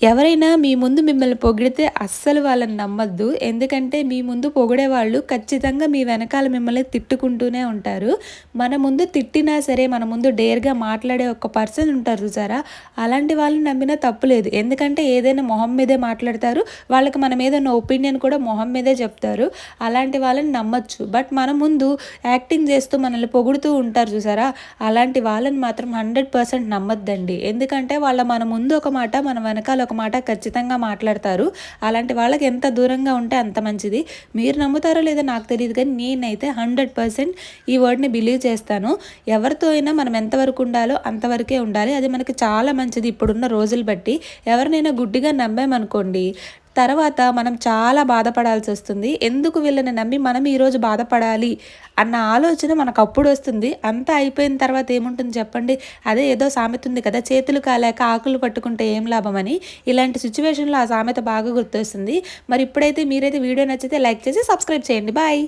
ఎవరైనా మీ ముందు మిమ్మల్ని పొగిడితే అస్సలు వాళ్ళని నమ్మొద్దు. ఎందుకంటే మీ ముందు పొగిడేవాళ్ళు ఖచ్చితంగా మీ వెనకాల మిమ్మల్ని తిట్టుకుంటూనే ఉంటారు. మన ముందు తిట్టినా సరే, మన ముందు డేర్‌గా మాట్లాడే ఒక పర్సన్ ఉంటారు చూసారా? అలాంటి వాళ్ళని నమ్మినా తప్పు లేదు. ఎందుకంటే ఏదైనా మొహం మీదే మాట్లాడతారు. వాళ్ళకి మన మీద ఉన్న ఒపీనియన్ కూడా మొహం మీదే చెప్తారు. అలాంటి వాళ్ళని నమ్మొచ్చు. బట్ మన ముందు యాక్టింగ్ చేస్తూ మనల్ని పొగుడుతూ ఉంటారు చూసారా? అలాంటి వాళ్ళని మాత్రం 100% నమ్మొద్దండి. ఎందుకంటే మన ముందు ఒక మాట, మన వెనకాల ఒక మాట ఖచ్చితంగా మాట్లాడతారు. అలాంటి వాళ్ళకి ఎంత దూరంగా ఉంటే అంత మంచిది. మీరు నమ్ముతారో లేదో నాకు తెలీదు కానీ నేనైతే 100% ఈ వర్డ్‌ని బిలీవ్ చేస్తాను. ఎవరితో అయినా మనం ఎంతవరకు ఉండాలో అంతవరకే ఉండాలి. అది మనకి చాలా మంచిది ఇప్పుడున్న రోజులు బట్టి. ఎవరినైనా గుడ్డిగా నమ్మామనుకోండి, తర్వాత మనం చాలా బాధపడాల్సొస్తుంది. ఎందుకు వీళ్ళని నమ్మి మనం ఈరోజు బాధపడాలి అన్న ఆలోచన మనకప్పుడొస్తుంది. అంతా అయిపోయిన తర్వాత ఏముంటుంది చెప్పండి? అదే ఏదో సామెత ఉంది కదా! చేతులు కాలాక ఆకులు పట్టుకుంటే ఏం లాభమని. ఇలాంటి సిట్యుయేషన్‌లో ఆ సామెత బాగా గుర్తొస్తుంది. మరి ఇప్పుడైతే మీరైతే వీడియో నచ్చితే లైక్ చేసి సబ్స్క్రైబ్ చేయండి. బాయ్.